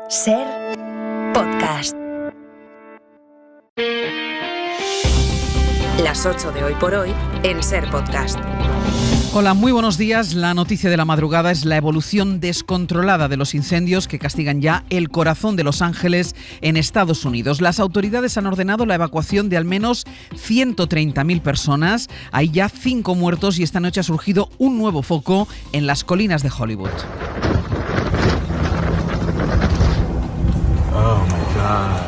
Ser Podcast. Las 8 de Hoy por Hoy en Ser Podcast. Hola, muy buenos días. La noticia de la madrugada es la evolución descontrolada de los incendios que castigan ya el corazón de Los Ángeles en Estados Unidos. Las autoridades han ordenado la evacuación de al menos 130.000 personas. Hay ya 5 muertos y esta noche ha surgido un nuevo foco en las colinas de Hollywood. Oh my God.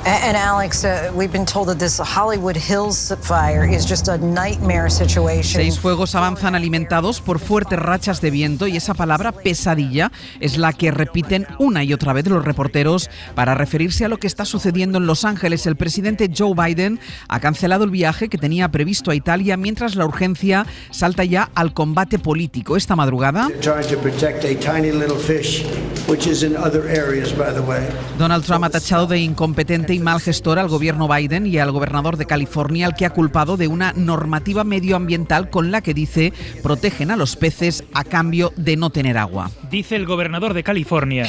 And Alex, we've been told that this Hollywood Hills fire is just a nightmare situation. 6 fuegos avanzan alimentados por fuertes rachas de viento y esa palabra pesadilla es la que repiten una y otra vez los reporteros para referirse a lo que está sucediendo en Los Ángeles. El presidente Joe Biden ha cancelado el viaje que tenía previsto a Italia mientras la urgencia salta ya al combate político. Esta madrugada, Donald Trump ha tachado de incompetente y mal gestor al gobierno Biden y al gobernador de California, al que ha culpado de una normativa medioambiental con la que dice protegen a los peces a cambio de no tener agua. Dice el gobernador de California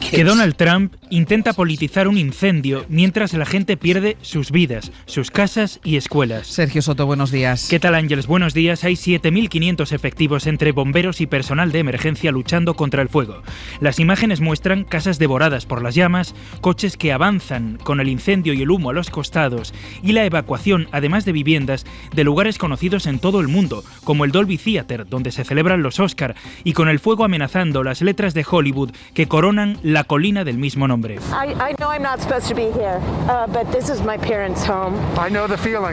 que Donald Trump intenta politizar un incendio mientras la gente pierde sus vidas, sus casas y escuelas. Sergio Soto, buenos días. ¿Qué tal, Ángeles? Buenos días. Hay 7.500 efectivos entre bomberos y personal de emergencia luchando contra el fuego. Las imágenes muestran casas devoradas por las llamas, coches que avanzan con el incendio y el humo a los costados y la evacuación, además de viviendas, de lugares conocidos en todo el mundo, como el Dolby Theatre, donde se celebran los Oscar, y con el fuego amenazando las letras de Hollywood que coronan la colina del mismo nombre.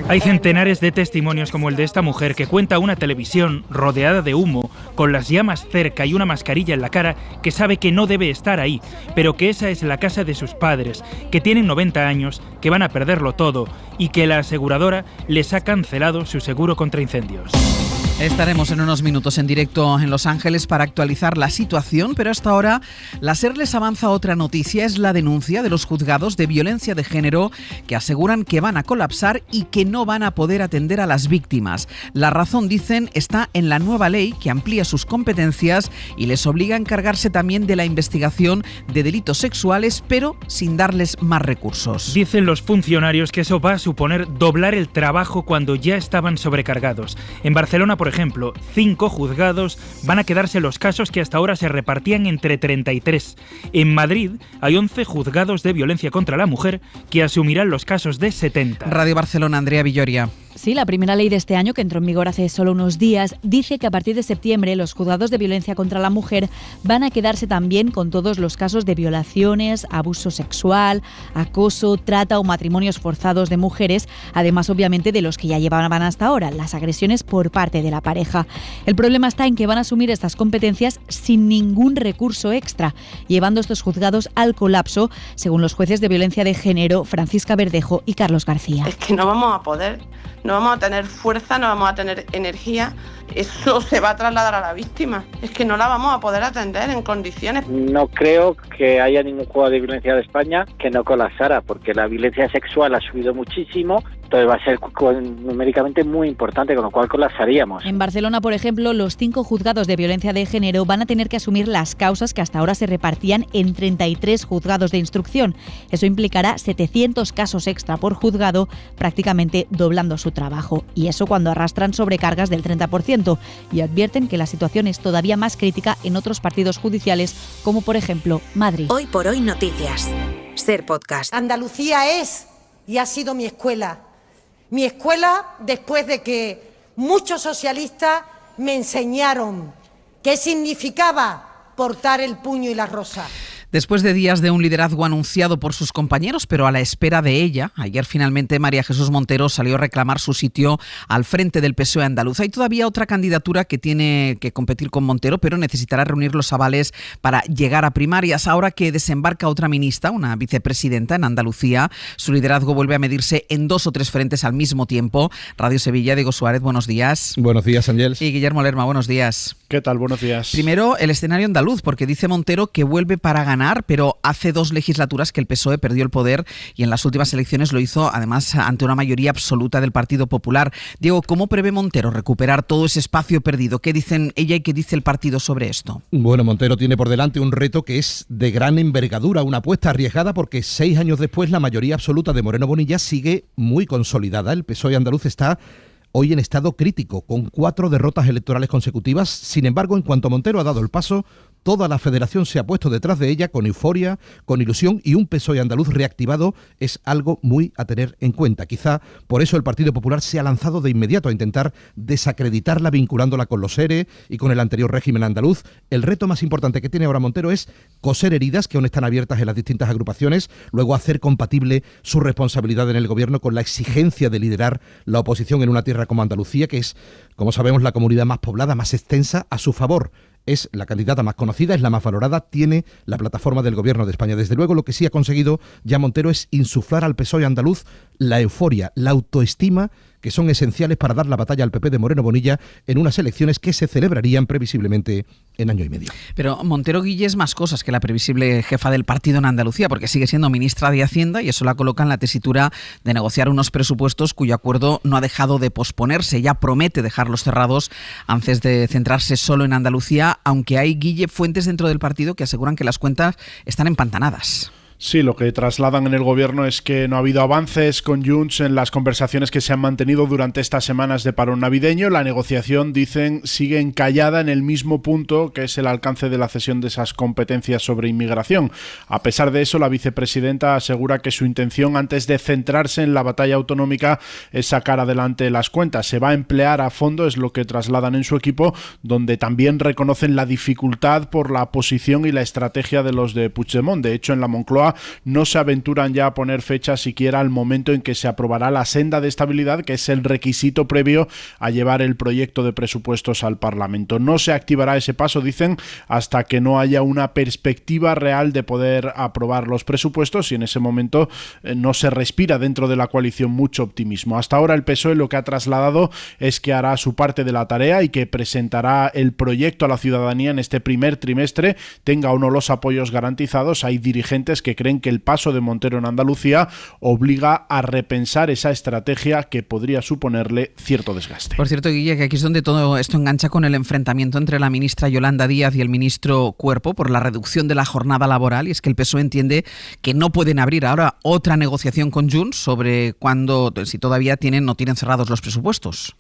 Hay centenares de testimonios como el de esta mujer que cuenta una televisión rodeada de humo, con las llamas cerca y una mascarilla en la cara, que sabe que no debe estar ahí, pero que esa es la casa de sus padres, que tienen 90 años, que van a perderlo todo y que la aseguradora les ha cancelado su seguro contra incendios. Estaremos en unos minutos en directo en Los Ángeles para actualizar la situación, pero hasta ahora la SER les avanza otra noticia, es la denuncia de los juzgados de violencia de género que aseguran que van a colapsar y que no van a poder atender a las víctimas. La razón, dicen, está en la nueva ley que amplía sus competencias y les obliga a encargarse también de la investigación de delitos sexuales, pero sin darles más recursos. Dicen los funcionarios que eso va a suponer doblar el trabajo cuando ya estaban sobrecargados. En Barcelona, por ejemplo, 5 juzgados van a quedarse los casos que hasta ahora se repartían entre 33. En Madrid hay 11 juzgados de violencia contra la mujer que asumirán los casos de 70. Radio Barcelona, Andrea Villoria. Sí, la primera ley de este año, que entró en vigor hace solo unos días, dice que a partir de septiembre los juzgados de violencia contra la mujer van a quedarse también con todos los casos de violaciones, abuso sexual, acoso, trata o matrimonios forzados de mujeres, además obviamente de los que ya llevaban hasta ahora, las agresiones por parte de la pareja. El problema está en que van a asumir estas competencias sin ningún recurso extra, llevando estos juzgados al colapso, según los jueces de violencia de género Francisca Verdejo y Carlos García. Es que no vamos a poder. No vamos a tener fuerza, no vamos a tener energía. Eso se va a trasladar a la víctima. Es que no la vamos a poder atender en condiciones. No creo que haya ningún juego de violencia de España que no colapsara, porque la violencia sexual ha subido muchísimo, entonces va a ser numéricamente muy importante, con lo cual colapsaríamos. En Barcelona, por ejemplo, los 5 juzgados de violencia de género van a tener que asumir las causas que hasta ahora se repartían en 33 juzgados de instrucción. Eso implicará 700 casos extra por juzgado, prácticamente doblando su trabajo. Y eso cuando arrastran sobrecargas del 30%. Y advierten que la situación es todavía más crítica en otros partidos judiciales, como por ejemplo Madrid. Hoy por Hoy Noticias. Ser Podcast. Andalucía es y ha sido mi escuela. Mi escuela después de que muchos socialistas me enseñaron qué significaba portar el puño y la rosa. Después de días de un liderazgo anunciado por sus compañeros, pero a la espera de ella, ayer finalmente María Jesús Montero salió a reclamar su sitio al frente del PSOE andaluz. Hay todavía otra candidatura que tiene que competir con Montero, pero necesitará reunir los avales para llegar a primarias. Ahora que desembarca otra ministra, una vicepresidenta en Andalucía, su liderazgo vuelve a medirse en 2 o 3 frentes al mismo tiempo. Radio Sevilla, Diego Suárez, buenos días. Buenos días, Ángeles. Y Guillermo Lerma, buenos días. ¿Qué tal? Buenos días. Primero, el escenario andaluz, porque dice Montero que vuelve para ganar ganar, pero hace 2 legislaturas que el PSOE perdió el poder y en las últimas elecciones lo hizo además ante una mayoría absoluta del Partido Popular. Diego, ¿cómo prevé Montero recuperar todo ese espacio perdido? ¿Qué dicen ella y qué dice el partido sobre esto? Bueno, Montero tiene por delante un reto que es de gran envergadura, una apuesta arriesgada porque 6 años después la mayoría absoluta de Moreno Bonilla sigue muy consolidada. El PSOE andaluz está hoy en estado crítico, con 4 derrotas electorales consecutivas. Sin embargo, en cuanto Montero ha dado el paso, toda la federación se ha puesto detrás de ella con euforia, con ilusión, y un PSOE andaluz reactivado es algo muy a tener en cuenta. Quizá por eso el Partido Popular se ha lanzado de inmediato a intentar desacreditarla vinculándola con los ERE y con el anterior régimen andaluz. El reto más importante que tiene ahora Montero es coser heridas que aún están abiertas en las distintas agrupaciones, luego hacer compatible su responsabilidad en el gobierno con la exigencia de liderar la oposición en una tierra como Andalucía, que es, como sabemos, la comunidad más poblada, más extensa, a su favor. Es la candidata más conocida, es la más valorada, tiene la plataforma del Gobierno de España. Desde luego, lo que sí ha conseguido ya Montero es insuflar al PSOE andaluz la euforia, la autoestima, que son esenciales para dar la batalla al PP de Moreno Bonilla en unas elecciones que se celebrarían previsiblemente en año y medio. Pero Montero Guille es más cosas que la previsible jefa del partido en Andalucía, porque sigue siendo ministra de Hacienda y eso la coloca en la tesitura de negociar unos presupuestos cuyo acuerdo no ha dejado de posponerse. Ya promete dejarlos cerrados antes de centrarse solo en Andalucía, aunque hay, Guille, fuentes dentro del partido que aseguran que las cuentas están empantanadas. Sí, lo que trasladan en el gobierno es que no ha habido avances con Junts en las conversaciones que se han mantenido durante estas semanas de parón navideño. La negociación, dicen, sigue encallada en el mismo punto, que es el alcance de la cesión de esas competencias sobre inmigración. A pesar de eso, la vicepresidenta asegura que su intención, antes de centrarse en la batalla autonómica, es sacar adelante las cuentas. Se va a emplear a fondo, es lo que trasladan en su equipo, donde también reconocen la dificultad por la posición y la estrategia de los de Puigdemont. De hecho, en la Moncloa no se aventuran ya a poner fecha siquiera al momento en que se aprobará la senda de estabilidad, que es el requisito previo a llevar el proyecto de presupuestos al Parlamento. No se activará ese paso, dicen, hasta que no haya una perspectiva real de poder aprobar los presupuestos, y en ese momento no se respira dentro de la coalición mucho optimismo. Hasta ahora el PSOE lo que ha trasladado es que hará su parte de la tarea y que presentará el proyecto a la ciudadanía en este primer trimestre, tenga o no los apoyos garantizados. Hay dirigentes que creen que el paso de Montero en Andalucía obliga a repensar esa estrategia que podría suponerle cierto desgaste. Por cierto, Guille, que aquí es donde todo esto engancha con el enfrentamiento entre la ministra Yolanda Díaz y el ministro Cuerpo por la reducción de la jornada laboral, y es que el PSOE entiende que no pueden abrir ahora otra negociación con Junts sobre cuándo, si todavía no tienen cerrados los presupuestos.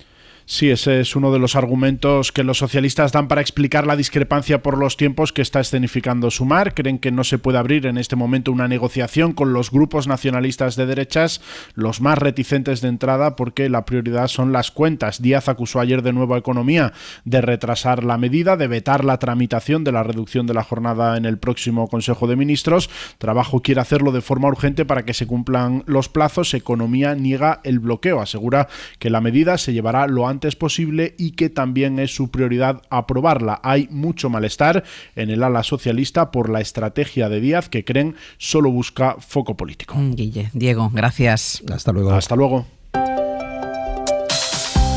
Sí, ese es uno de los argumentos que los socialistas dan para explicar la discrepancia por los tiempos que está escenificando Sumar. Creen que no se puede abrir en este momento una negociación con los grupos nacionalistas de derechas, los más reticentes de entrada, porque la prioridad son las cuentas. Díaz acusó ayer de nuevo a Economía de retrasar la medida, de vetar la tramitación de la reducción de la jornada en el próximo Consejo de Ministros. Trabajo quiere hacerlo de forma urgente para que se cumplan los plazos. Economía niega el bloqueo, asegura que la medida se llevará lo antes posible y que también es su prioridad aprobarla. Hay mucho malestar en el ala socialista por la estrategia de Díaz, que creen solo busca foco político. Guille, Diego, gracias. Hasta luego. Hasta luego.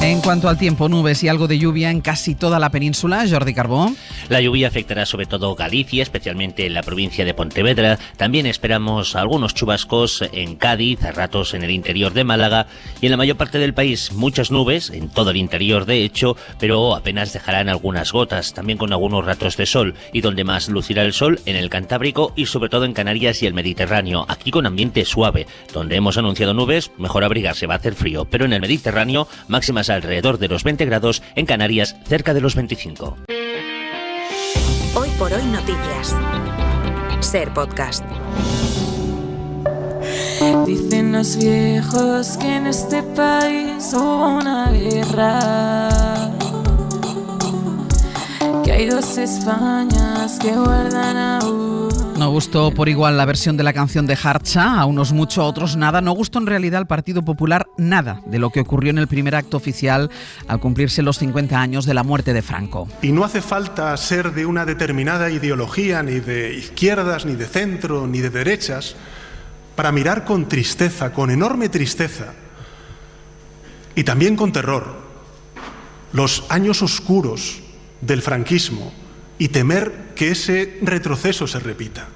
En cuanto al tiempo, nubes y algo de lluvia en casi toda la península. Jordi Carbó. La lluvia afectará sobre todo Galicia, especialmente en la provincia de Pontevedra. También esperamos algunos chubascos en Cádiz, a ratos en el interior de Málaga y en la mayor parte del país muchas nubes, en todo el interior de hecho, pero apenas dejarán algunas gotas, también con algunos ratos de sol, y donde más lucirá el sol en el Cantábrico y sobre todo en Canarias y el Mediterráneo, aquí con ambiente suave. Donde hemos anunciado nubes, mejor abrigarse, va a hacer frío, pero en el Mediterráneo máximas alrededor de los 20 grados, en Canarias cerca de los 25. Hoy por hoy noticias. Ser Podcast. Dicen los viejos que en este país hubo una guerra, que hay dos Españas que guardan aún. No gustó por igual la versión de la canción de Harcha, a unos mucho, a otros nada. No gustó en realidad al Partido Popular nada de lo que ocurrió en el primer acto oficial al cumplirse los 50 años de la muerte de Franco. Y no hace falta ser de una determinada ideología, ni de izquierdas, ni de centro, ni de derechas, para mirar con tristeza, con enorme tristeza, y también con terror, los años oscuros del franquismo y temer que ese retroceso se repita.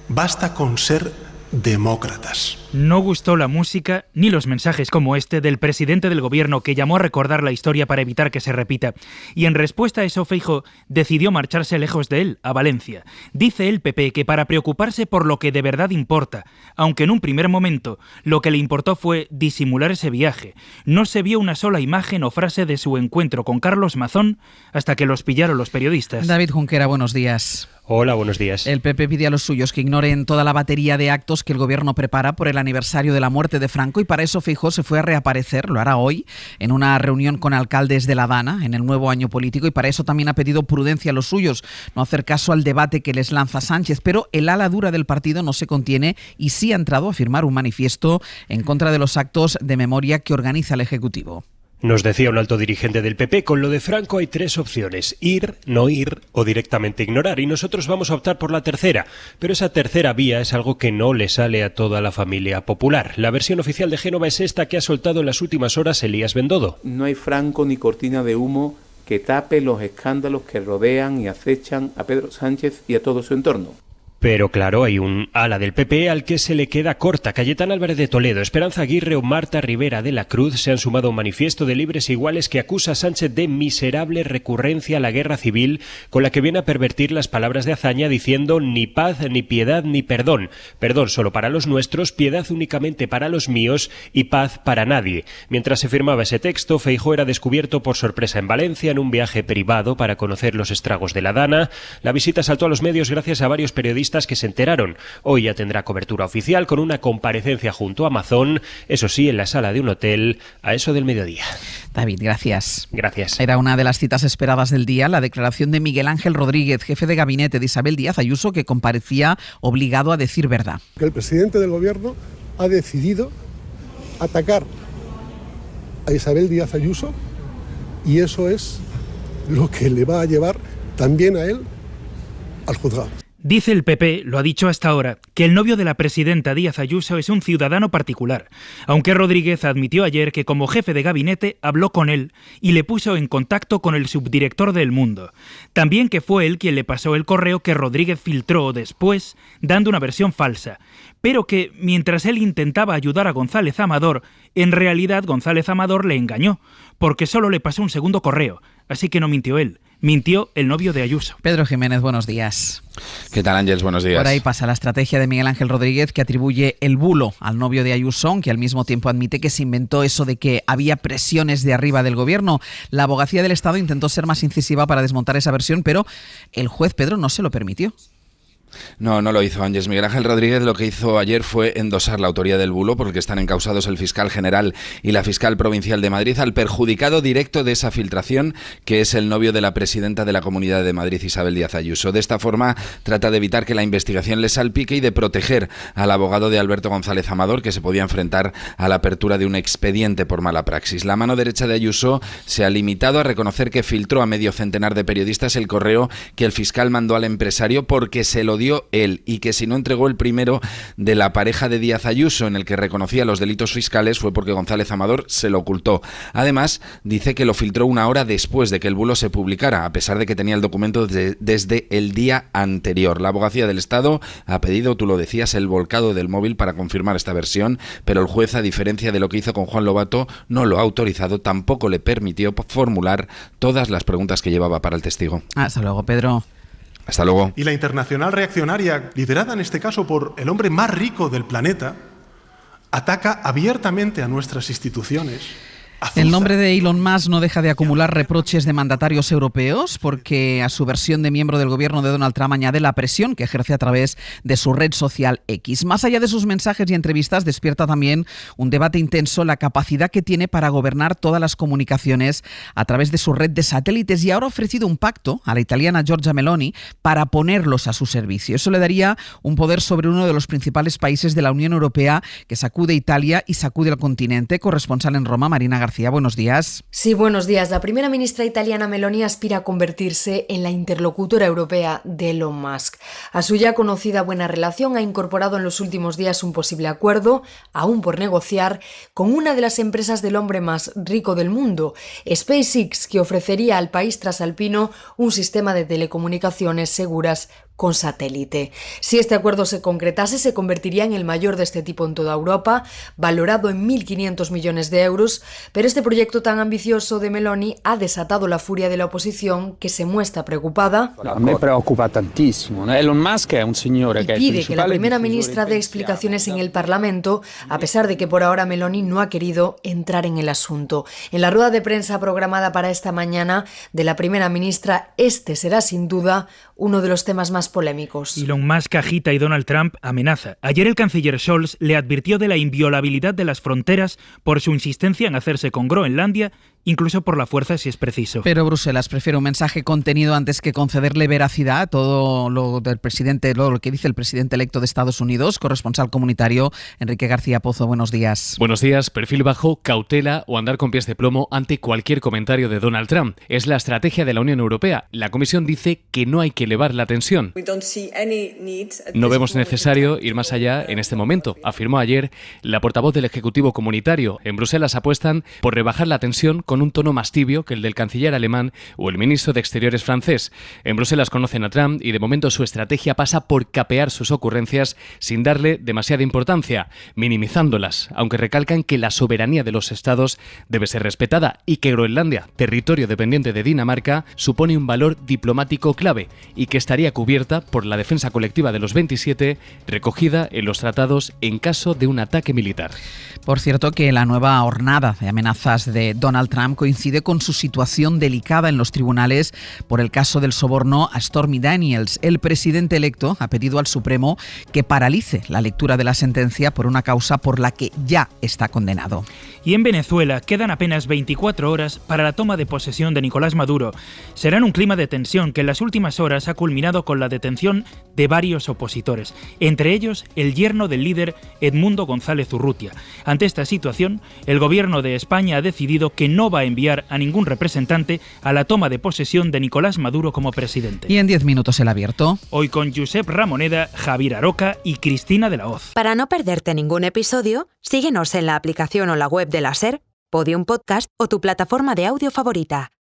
Basta con ser demócratas. No gustó la música ni los mensajes como este del presidente del gobierno, que llamó a recordar la historia para evitar que se repita. Y en respuesta a eso, Feijóo decidió marcharse lejos de él, a Valencia. Dice el PP que para preocuparse por lo que de verdad importa, aunque en un primer momento lo que le importó fue disimular ese viaje. No se vio una sola imagen o frase de su encuentro con Carlos Mazón hasta que los pillaron los periodistas. David Junquera, buenos días. Hola, buenos días. El PP pide a los suyos que ignoren toda la batería de actos que el gobierno prepara por el aniversario de la muerte de Franco, y para eso Feijóo se fue a reaparecer, lo hará hoy, en una reunión con alcaldes de La Dana en el nuevo año político, y para eso también ha pedido prudencia a los suyos, no hacer caso al debate que les lanza Sánchez, pero el ala dura del partido no se contiene y sí ha entrado a firmar un manifiesto en contra de los actos de memoria que organiza el Ejecutivo. Nos decía un alto dirigente del PP, con lo de Franco hay 3 opciones: ir, no ir o directamente ignorar, y nosotros vamos a optar por la tercera, pero esa tercera vía es algo que no le sale a toda la familia popular. La versión oficial de Génova es esta que ha soltado en las últimas horas Elías Bendodo. No hay Franco ni cortina de humo que tape los escándalos que rodean y acechan a Pedro Sánchez y a todo su entorno. Pero claro, hay un ala del PP al que se le queda corta. Cayetana Álvarez de Toledo, Esperanza Aguirre o Marta Rivera de la Cruz se han sumado a un manifiesto de Libres Iguales que acusa a Sánchez de miserable recurrencia a la guerra civil, con la que viene a pervertir las palabras de Azaña diciendo ni paz, ni piedad, ni perdón. Perdón solo para los nuestros, piedad únicamente para los míos y paz para nadie. Mientras se firmaba ese texto, Feijóo era descubierto por sorpresa en Valencia en un viaje privado para conocer los estragos de la Dana. La visita saltó a los medios gracias a varios periodistas que se enteraron. Hoy ya tendrá cobertura oficial con una comparecencia junto a Mazón, eso sí, en la sala de un hotel a eso del mediodía. David, gracias. Gracias. Era una de las citas esperadas del día, la declaración de Miguel Ángel Rodríguez, jefe de gabinete de Isabel Díaz Ayuso, que comparecía obligado a decir verdad. El presidente del gobierno ha decidido atacar a Isabel Díaz Ayuso, y eso es lo que le va a llevar también a él al juzgado. Dice el PP, lo ha dicho hasta ahora, que el novio de la presidenta Díaz Ayuso es un ciudadano particular, aunque Rodríguez admitió ayer que como jefe de gabinete habló con él y le puso en contacto con el subdirector de El Mundo. También que fue él quien le pasó el correo que Rodríguez filtró después, dando una versión falsa, pero que mientras él intentaba ayudar a González Amador, en realidad González Amador le engañó, porque solo le pasó un segundo correo, así que no mintió él. Mintió el novio de Ayuso. Pedro Jiménez, buenos días. ¿Qué tal, Ángeles? Buenos días. Por ahí pasa la estrategia de Miguel Ángel Rodríguez, que atribuye el bulo al novio de Ayuso, que al mismo tiempo admite que se inventó eso de que había presiones de arriba del gobierno. La Abogacía del Estado intentó ser más incisiva para desmontar esa versión, pero el juez Pedro no se lo permitió. No lo hizo Ángeles. Miguel Ángel Rodríguez lo que hizo ayer fue endosar la autoría del bulo, por el que están encausados el fiscal general y la fiscal provincial de Madrid, al perjudicado directo de esa filtración, que es el novio de la presidenta de la Comunidad de Madrid, Isabel Díaz Ayuso. De esta forma trata de evitar que la investigación le salpique y de proteger al abogado de Alberto González Amador, que se podía enfrentar a la apertura de un expediente por mala praxis. La mano derecha de Ayuso se ha limitado a reconocer que filtró a medio centenar de periodistas el correo que el fiscal mandó al empresario porque se lo dio él, y que si no entregó el primero de la pareja de Díaz Ayuso, en el que reconocía los delitos fiscales, fue porque González Amador se lo ocultó. Además, dice que lo filtró una hora después de que el bulo se publicara, a pesar de que tenía el documento desde el día anterior. La Abogacía del Estado ha pedido, tú lo decías, el volcado del móvil para confirmar esta versión, pero el juez, a diferencia de lo que hizo con Juan Lobato, no lo ha autorizado, tampoco le permitió formular todas las preguntas que llevaba para el testigo. Hasta luego, Pedro. Hasta luego. Y la internacional reaccionaria, liderada en este caso por el hombre más rico del planeta, ataca abiertamente a nuestras instituciones. El nombre de Elon Musk no deja de acumular reproches de mandatarios europeos, porque a su versión de miembro del gobierno de Donald Trump añade la presión que ejerce a través de su red social X. Más allá de sus mensajes y entrevistas, despierta también un debate intenso la capacidad que tiene para gobernar todas las comunicaciones a través de su red de satélites, y ahora ha ofrecido un pacto a la italiana Giorgia Meloni para ponerlos a su servicio. Eso le daría un poder sobre uno de los principales países de la Unión Europea, que sacude Italia y sacude al continente. Corresponsal en Roma, Marina García, buenos días. Sí, buenos días. La primera ministra italiana Meloni aspira a convertirse en la interlocutora europea de Elon Musk. A su ya conocida buena relación ha incorporado en los últimos días un posible acuerdo, aún por negociar, con una de las empresas del hombre más rico del mundo, SpaceX, que ofrecería al país trasalpino un sistema de telecomunicaciones seguras con satélite. Si este acuerdo se concretase, se convertiría en el mayor de este tipo en toda Europa, valorado en 1.500 millones de euros, pero este proyecto tan ambicioso de Meloni ha desatado la furia de la oposición, que se muestra preocupada. A me preocupa tantísimo. Elon Musk es un señor que pide que la primera ministra dé explicaciones en el Parlamento, a pesar de que por ahora Meloni no ha querido entrar en el asunto. En la rueda de prensa programada para esta mañana de la primera ministra, este será sin duda uno de los temas más polémicos. Elon Musk agita y Donald Trump amenaza. Ayer el canciller Scholz le advirtió de la inviolabilidad de las fronteras por su insistencia en hacerse con Groenlandia, incluso por la fuerza si es preciso. Pero Bruselas prefiere un mensaje contenido antes que concederle veracidad a todo lo que dice el presidente electo de Estados Unidos. Corresponsal comunitario Enrique García Pozo, buenos días. Buenos días. Perfil bajo, cautela o andar con pies de plomo ante cualquier comentario de Donald Trump. Es la estrategia de la Unión Europea. La Comisión dice que no hay que elevar la tensión. No vemos necesario ir más allá en este momento, afirmó ayer la portavoz del Ejecutivo Comunitario. En Bruselas apuestan por rebajar la tensión con un tono más tibio que el del canciller alemán o el ministro de Exteriores francés. En Bruselas conocen a Trump y de momento su estrategia pasa por capear sus ocurrencias sin darle demasiada importancia, minimizándolas, aunque recalcan que la soberanía de los estados debe ser respetada y que Groenlandia, territorio dependiente de Dinamarca, supone un valor diplomático clave y que estaría cubierta por la defensa colectiva de los 27, recogida en los tratados en caso de un ataque militar. Por cierto, que la nueva hornada de amenazas de Donald Trump coincide con su situación delicada en los tribunales por el caso del soborno a Stormy Daniels. El presidente electo ha pedido al Supremo que paralice la lectura de la sentencia por una causa por la que ya está condenado. Y en Venezuela quedan apenas 24 horas para la toma de posesión de Nicolás Maduro. Será en un clima de tensión que en las últimas horas ha culminado con la detención de varios opositores, entre ellos el yerno del líder Edmundo González Urrutia. Ante esta situación, el gobierno de España ha decidido que no va a enviar a ningún representante a la toma de posesión de Nicolás Maduro como presidente. Y en 10 minutos el abierto. Hoy con Josep Ramoneda, Javier Aroca y Cristina de la Hoz. Para no perderte ningún episodio, síguenos en la aplicación o la web de la SER, Podium Podcast o tu plataforma de audio favorita.